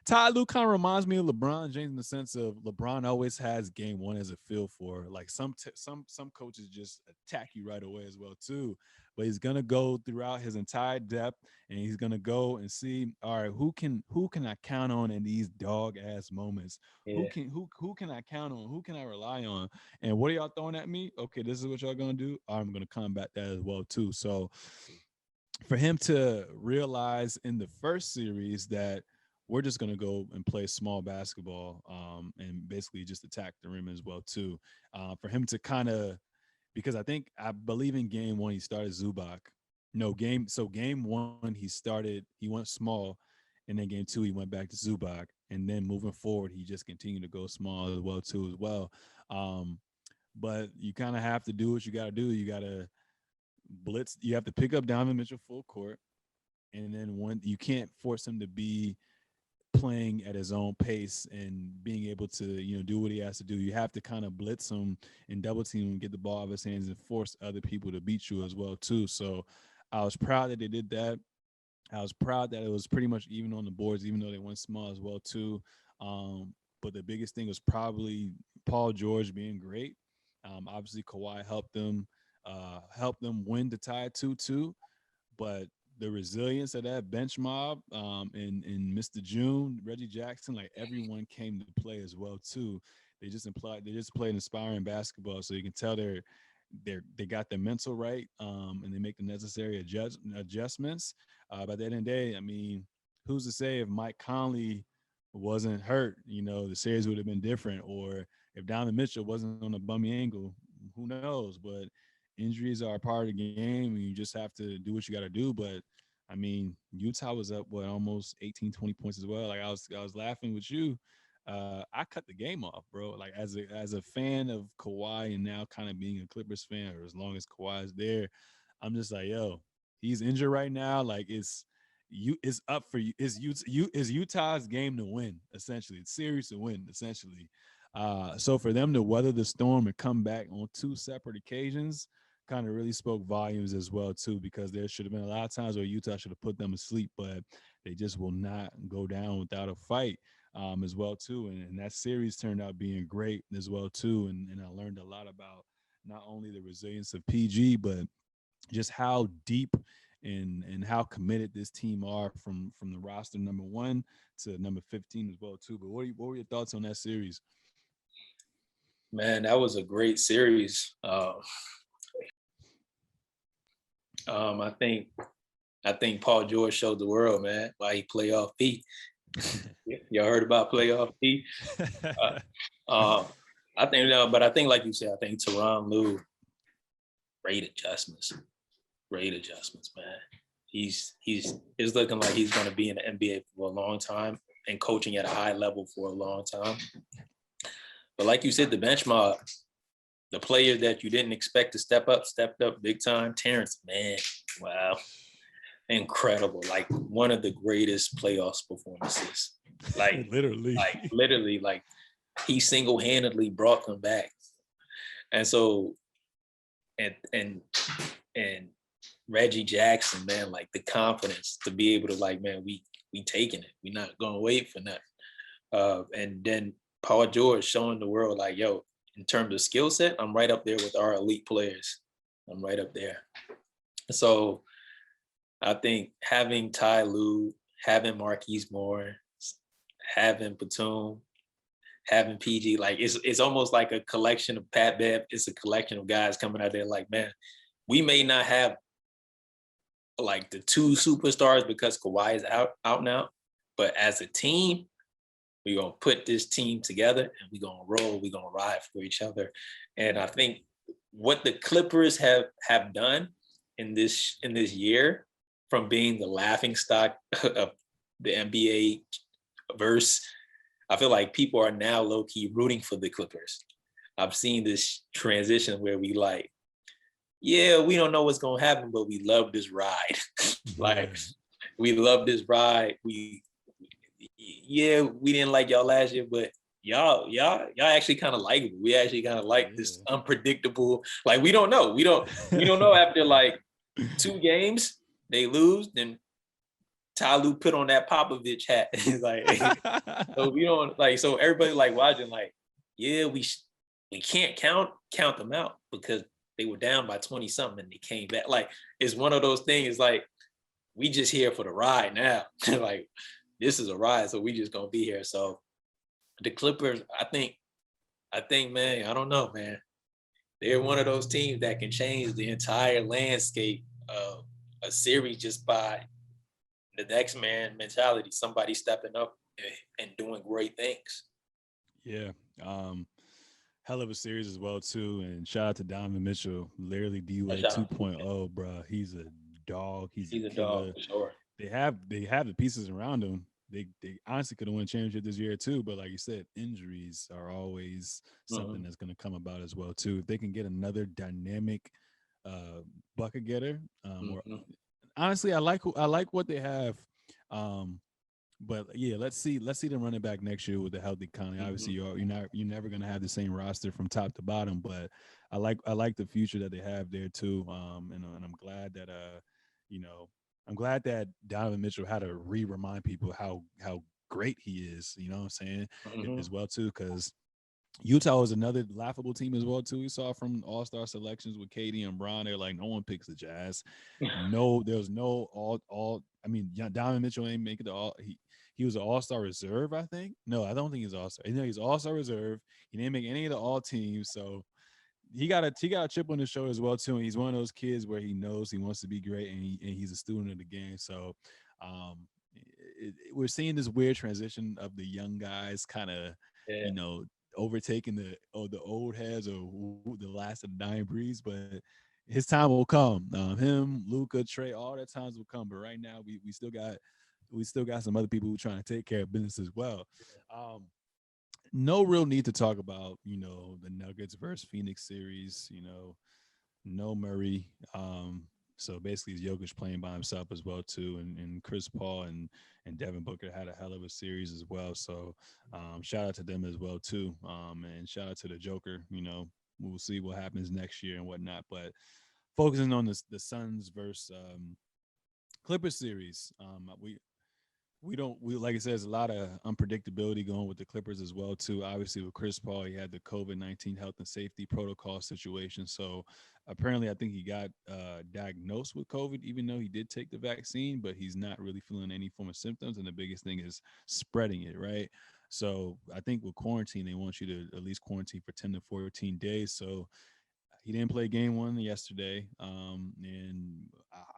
Ty Lue kind of reminds me of LeBron James in the sense of LeBron always has game one as a feel for. Like some coaches just attack you right away as well too. But he's gonna go throughout his entire depth, and he's gonna go and see, all right, who can I count on in these dog ass moments? Yeah. Who can I count on? Who can I rely on? And what are y'all throwing at me? Okay, this is what y'all gonna do. I'm gonna combat that as well too. So for him to realize in the first series that we're just going to go and play small basketball, and basically just attack the rim as well too. For him to kind of, because I believe in game one he started Zubac. No game. So game one he went small, and then game two he went back to Zubac, and then moving forward he just continued to go small as well too as well. Um, but you kind of have to do what you got to do. You got to blitz. You have to pick up Donovan Mitchell full court, and then when you can't force him to be playing at his own pace and being able to do what he has to do. You have to kind of blitz him and double team him, get the ball out of his hands, and force other people to beat you as well too. So I was proud that they did that. I was proud that it was pretty much even on the boards, even though they went small as well too. But the biggest thing was probably Paul George being great. Obviously Kawhi helped them win the tie 2-2, but the resilience of that bench mob, and Mr. June, Reggie Jackson, like everyone came to play as well too. They just played inspiring basketball, so you can tell they got their mental right, and they make the necessary adjustments. By the end of the day, I mean, who's to say if Mike Conley wasn't hurt, the series would have been different, or if Donovan Mitchell wasn't on a bummy ankle, who knows? But injuries are a part of the game, and you just have to do what you got to do. But I mean, Utah was up almost 18, 20 points as well. Like I was laughing with you. I cut the game off, bro. Like as a fan of Kawhi, and now kind of being a Clippers fan, or as long as Kawhi is there, I'm just like, yo, he's injured right now. Like it's up for you. Is Utah's game to win, essentially. It's series to win, essentially. So for them to weather the storm and come back on two separate occasions kind of really spoke volumes as well too, because there should have been a lot of times where Utah should have put them asleep, but they just will not go down without a fight, as well too. And that series turned out being great as well too. And I learned a lot about not only the resilience of PG, but just how deep and how committed this team are from the roster number 1 to number 15 as well too. But what were your thoughts on that series? Man, that was a great series. I think Paul George showed the world, man, why he playoff P. Y'all heard about playoff P? I think like you said, I think Tyronn Lue, great adjustments, man. He's looking like he's going to be in the NBA for a long time and coaching at a high level for a long time. But like you said, the bench mob, the player that you didn't expect to stepped up big time. Terrence, man, wow, incredible! Like one of the greatest playoffs performances. Like literally, like he single-handedly brought them back. And so, and Reggie Jackson, man, like the confidence to be able to like, man, we taking it. We're not gonna wait for nothing. And then Paul George showing the world like, yo, in terms of skill set, I'm right up there with our elite players. I'm right up there. So I think having Ty Lue, having Marquise Moore, having Batum, having PG, like it's almost like a collection of Pat Bev. It's a collection of guys coming out there like, man, we may not have like the two superstars because Kawhi is out now, but as a team, we're going to put this team together and we're going to roll. We're going to ride for each other. And I think what the Clippers have done in this year, from being the laughing stock of the NBA verse, I feel like people are now low-key rooting for the Clippers. I've seen this transition where we like, yeah, we don't know what's going to happen, but we love this ride. Like, we love this ride. We didn't like y'all last year, but y'all actually kind of like it. We actually kind of like this unpredictable. Like we don't know. We don't know after like 2 games they lose, then Ty Lue put on that Popovich hat. Like, so we don't like. So everybody like watching, like, yeah, we can't count them out because they were down by 20 something and they came back. Like, it's one of those things. Like, we just here for the ride now. Like, this is a ride, so we just gonna be here. So the Clippers, I think, man, I don't know, man. They're one of those teams that can change the entire landscape of a series just by the next man mentality, somebody stepping up and doing great things. Yeah. Hell of a series as well too. And shout out to Donovan Mitchell, literally D-Wade 2.0, bro. He's a dog. He's a a killer. dog for sure. They have the pieces around him. They honestly could have won a championship this year too, but like you said, injuries are always something that's going to come about as well too. If they can get another dynamic bucket getter, or honestly, I like what they have. But yeah, let's see them running back next year with the healthy Conley. Obviously, you're never gonna have the same roster from top to bottom, but I like the future that they have there too. And I'm glad that I'm glad that Donovan Mitchell had to remind people how great he is. You know what I'm saying, as well too, because Utah was another laughable team as well too. We saw from All-Star selections with KD and Bron. They're like, no one picks the Jazz. No, there was no all. I mean, Donovan Mitchell ain't make it to all. He was an All-Star reserve, I think. No, I don't think he's All-Star. No, he's All-Star reserve. He didn't make any of the all teams, so he got a chip on his shoulder as well too. And he's one of those kids where he knows he wants to be great, and he's a student of the game. So, we're seeing this weird transition of the young guys kind of, overtaking the old heads or the last of the dying breeds, but his time will come. Him, Luka, Trey, all their times will come. But right now, we still got some other people who are trying to take care of business as well. No real need to talk about the Nuggets versus Phoenix series. No Murray. So basically, it's Jokic playing by himself as well too, and Chris Paul and Devin Booker had a hell of a series as well. So shout out to them as well too, and shout out to the Joker. We'll see what happens next year and whatnot. But focusing on the Suns versus Clippers series, we like I said, there's a lot of unpredictability going with the Clippers as well too. Obviously with Chris Paul, he had the COVID-19 health and safety protocol situation. So apparently I think he got diagnosed with COVID, even though he did take the vaccine, but he's not really feeling any form of symptoms. And the biggest thing is spreading it, right? So I think with quarantine, they want you to at least quarantine for 10 to 14 days. So he didn't play game one yesterday, and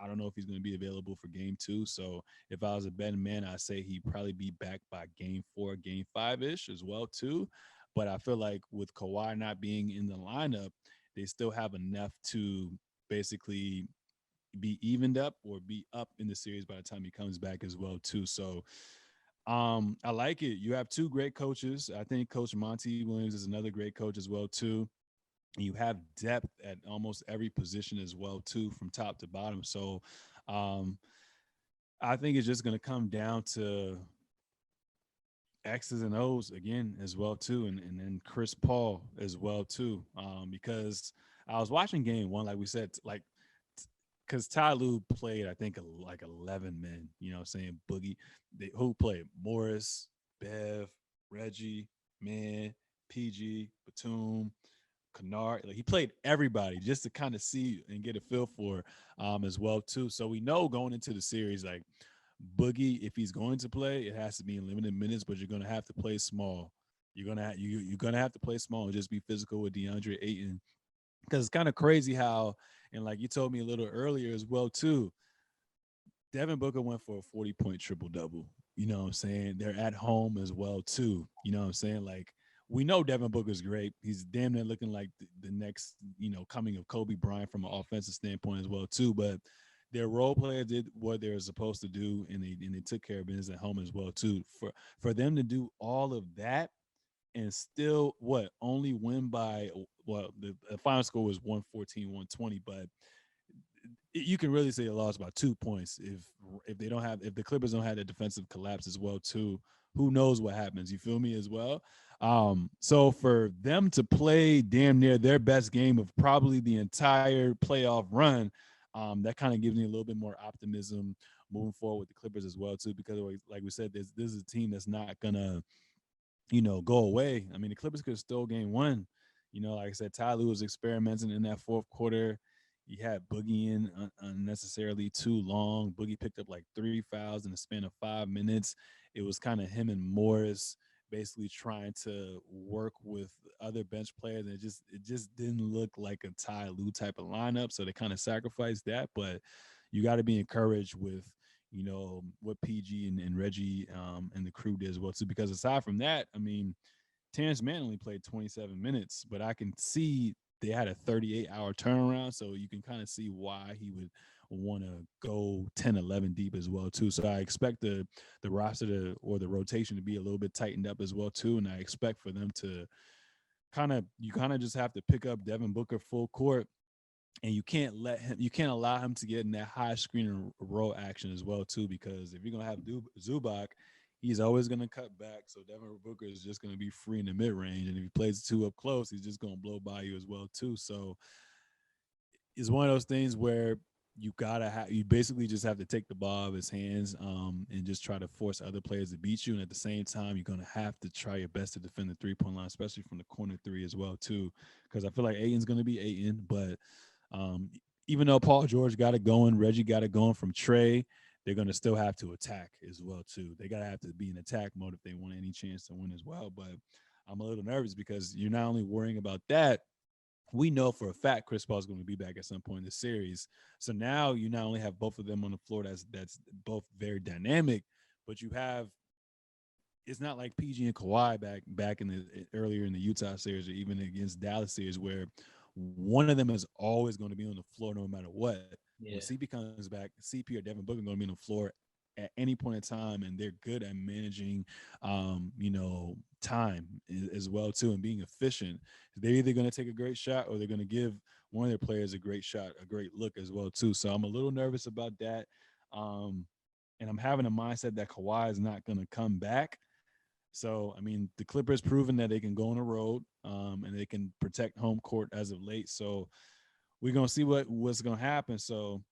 I don't know if he's going to be available for game two. So if I was a betting man, I'd say he'd probably be back by game 4, game 5-ish as well too. But I feel like with Kawhi not being in the lineup, they still have enough to basically be evened up or be up in the series by the time he comes back as well too. So I like it. You have two great coaches. I think Coach Monty Williams is another great coach as well too. You have depth at almost every position as well too, from top to bottom. So I think it's just going to come down to X's and O's again as well too, and then Chris Paul as well too, because I was watching game one, like we said, like because Ty Lue played I think like 11 men, saying Boogie, who played Morris, Bev, Reggie, Man, PG, Batum, Kennard. Like he played everybody just to kind of see and get a feel for as well too. So we know going into the series, like Boogie, if he's going to play, it has to be in limited minutes, but you're gonna have to play small. You're gonna have to play small and just be physical with DeAndre Ayton. Because it's kind of crazy how, and like you told me a little earlier as well too, Devin Booker went for a 40-point triple-double. You know what I'm saying? They're at home as well too. You know what I'm saying? Like we know Devin Booker's great. He's damn near looking like the next, coming of Kobe Bryant from an offensive standpoint as well too. But their role players did what they were supposed to do, and they took care of business at home as well too. For them to do all of that and still only win by the final score was 114-120, but you can really say they lost by 2 points if the Clippers don't have that defensive collapse as well too. Who knows what happens? You feel me as well? So for them to play damn near their best game of probably the entire playoff run, that kind of gives me a little bit more optimism moving forward with the Clippers as well too, because like we said, this is a team that's not gonna go away. I mean, the Clippers could still game one. Like I said, Ty Lue was experimenting in that fourth quarter. He had Boogie in unnecessarily too long. Boogie picked up like 3 fouls in the span of 5 minutes. It was kind of him and Morris basically trying to work with other bench players, and it just didn't look like a Ty Lue type of lineup. So they kind of sacrificed that. But you got to be encouraged with what PG and Reggie and the crew did as well too. Because aside from that, I mean, Terrence Mann only played 27 minutes, but I can see they had a 38-hour turnaround, so you can kind of see why he would want to go 10, 11 deep as well too. So I expect the roster or the rotation to be a little bit tightened up as well too, and I expect for them to kind of just have to pick up Devin Booker full court, and you can't allow him to get in that high screen and roll action as well too, because if you're gonna have Zubac, he's always gonna cut back. So Devin Booker is just gonna be free in the mid range, and if he plays the two up close, he's just gonna blow by you as well too. So it's one of those things where you basically just have to take the ball out of his hands, and just try to force other players to beat you. And at the same time, you're gonna have to try your best to defend the 3-point line, especially from the corner three as well too, because I feel like Ayton's gonna be Ayton, but um, even though Paul George got it going, Reggie got it going from Trey, they're going to still have to attack as well too. They got to have to be in attack mode if they want any chance to win as well. But I'm a little nervous because you're not only worrying about that, we know for a fact Chris Paul is going to be back at some point in the series. So now you not only have both of them on the floor that's both very dynamic, but you have it's not like PG and Kawhi back in the earlier in the Utah series or even against Dallas series where one of them is always going to be on the floor no matter what. When Yeah. CP comes back, CP or Devin Booker are going to be on the floor at any point in time, and they're good at managing, time as well too, and being efficient. They're either going to take a great shot or they're going to give one of their players a great shot, a great look as well too. So I'm a little nervous about that, and I'm having a mindset that Kawhi is not going to come back. So, I mean, the Clippers proven that they can go on the road, and they can protect home court as of late. So we're gonna see what's gonna happen. So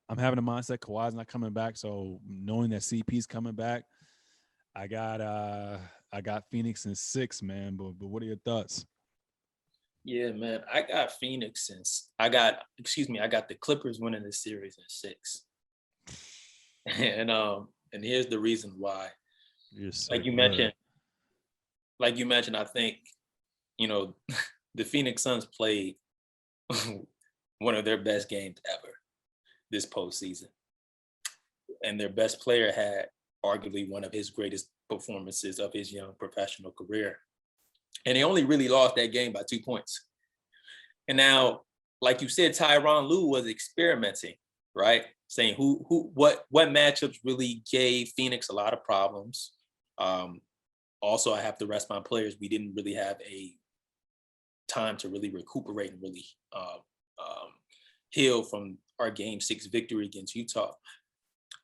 I'm having a mindset Kawhi's not coming back. So knowing that CP's coming back, I got Phoenix in 6, man. But what are your thoughts? Yeah, man. I got the Clippers winning the series in 6. And here's the reason why. You're so Like you good. mentioned, I think, you know, the Phoenix Suns played one of their best games ever this postseason. And their best player had arguably one of his greatest performances of his young professional career. And he only really lost that game by 2 points. And now, like you said, Tyronn Lue was experimenting, right? Saying what matchups really gave Phoenix a lot of problems. Also, I have to rest my players. We didn't really have a time to really recuperate and really heal from our Game 6 victory against Utah.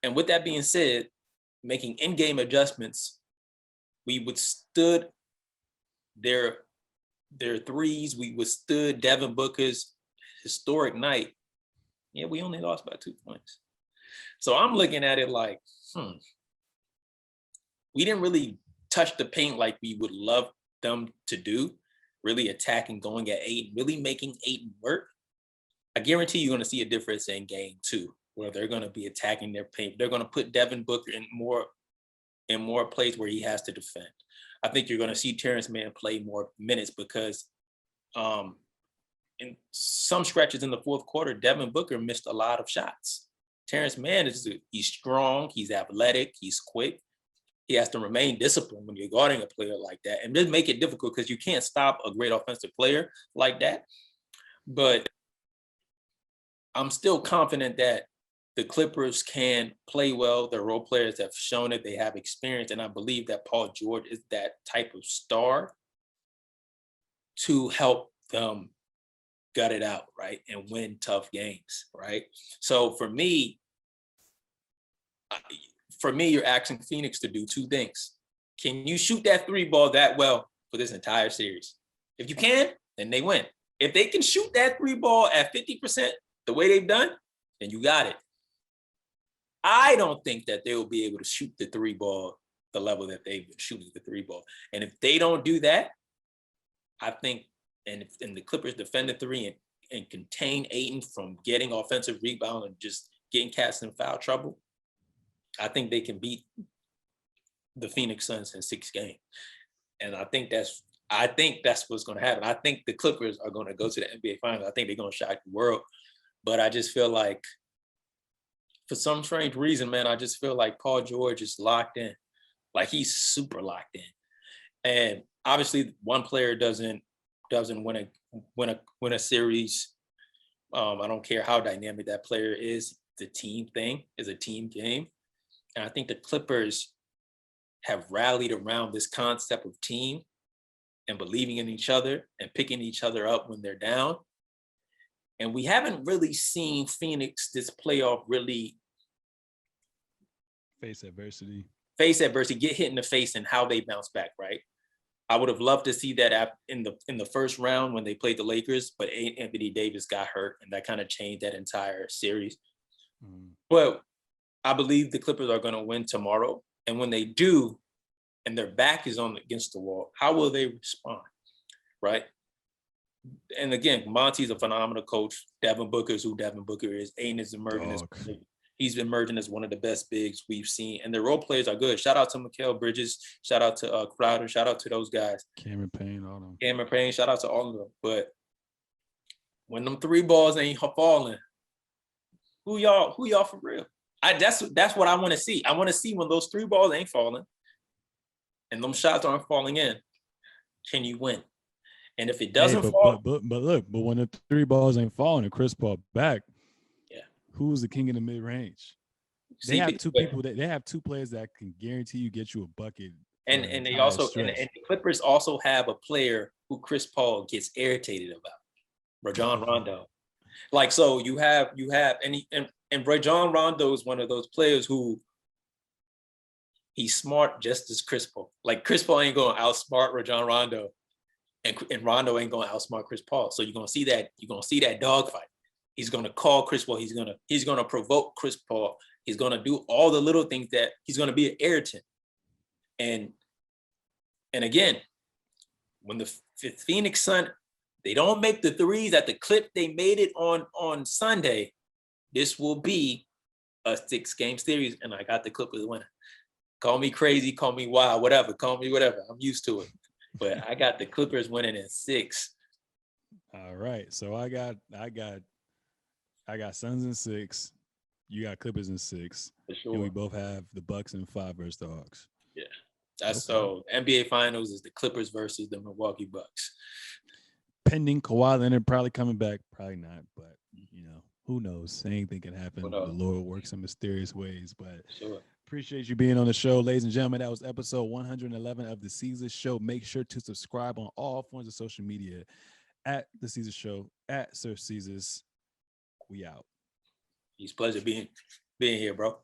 And with that being said, making in-game adjustments, we withstood their threes. We withstood Devin Booker's historic night. Yeah, we only lost by 2 points. So I'm looking at it like, we didn't really touch the paint like we would love them to do, really attacking, going at 8, really making 8 work. I guarantee you're going to see a difference in game 2, where they're going to be attacking their paint. They're going to put Devin Booker in more plays where he has to defend. I think you're going to see Terrence Mann play more minutes because in some stretches in the fourth quarter, Devin Booker missed a lot of shots. Terrence Mann he's strong, he's athletic, he's quick. He has to remain disciplined when you're guarding a player like that, and just make it difficult because you can't stop a great offensive player like that. But I'm still confident that the Clippers can play well. Their role players have shown it. They have experience, and I believe that Paul George is that type of star to help them gut it out, right, and win tough games, right? So for me, you're asking Phoenix to do 2 things. Can you shoot that 3 ball that well for this entire series? If you can, then they win. If they can shoot that 3 ball at 50% the way they've done, then you got it. I don't think that they will be able to shoot the three ball the level that they've been shooting the three ball. And if they don't do that, I think, and the Clippers defend the three and contain Ayton from getting offensive rebound and just getting cats in foul trouble, I think they can beat the Phoenix Suns in 6 games. And I think that's what's going to happen. I think the Clippers are going to go to the NBA Finals. I think they're going to shock the world. But I just feel like, for some strange reason, man, I just feel like Paul George is locked in. Like, he's super locked in. And obviously, one player doesn't win a series. I don't care how dynamic that player is. The team thing is a team game. And I think the Clippers have rallied around this concept of team and believing in each other and picking each other up when they're down. And we haven't really seen Phoenix this playoff really face adversity, get hit in the face, and how they bounce back, right? I would have loved to see that in the first round when they played the Lakers, but Anthony Davis got hurt, and that kind of changed that entire series. But I believe the Clippers are going to win tomorrow. And when they do, and their back is against the wall, how will they respond, right? And again, Monty's a phenomenal coach. Devin Booker is who Devin Booker is. Ayton is emerging he's emerging as one of the best bigs we've seen. And the role players are good. Shout out to Mikal Bridges. Shout out to Crowder. Shout out to those guys. Cameron Payne, all them. Cameron Payne. Shout out to all of them. But when them 3 balls ain't falling, who y'all for real? That's what I want to see. I want to see when those 3 balls ain't falling and them shots aren't falling in, can you win? And if it doesn't fall, but when the 3 balls ain't falling and Chris Paul back, yeah, who's the king in the mid range? They have 2 people they have 2 players that can guarantee you get you a bucket. And they also and the Clippers also have a player who Chris Paul gets irritated about, Rajon Rondo. Like, so you have and Rajon Rondo is one of those players who he's smart just as Chris Paul. Like, Chris Paul ain't going to outsmart Rajon Rondo, and Rondo ain't going to outsmart Chris Paul. So you're going to see that dogfight. He's going to call Chris Paul. He's going to provoke Chris Paul. He's going to do all the little things that he's going to be an irritant. And again, when the Phoenix Sun, they don't make the threes at the clip they made it on Sunday, this will be a 6-game series, and I got the Clippers winning. Call me crazy, call me wild, whatever. Call me whatever. I'm used to it. But I got the Clippers winning in 6. All right. So I got Suns in 6. You got Clippers in 6. For sure. And we both have the Bucks in 5 versus the Hawks. Yeah. That's okay. So NBA Finals is the Clippers versus the Milwaukee Bucks. Pending Kawhi Leonard probably coming back, probably not, but who knows? Anything can happen. The Lord works in mysterious ways. But sure. Appreciate you being on the show, ladies and gentlemen. That was episode 111 of the Seezus Show. Make sure to subscribe on all forms of social media at the Seezus Show, at Sir Seezus. We out. It's a pleasure being here, bro.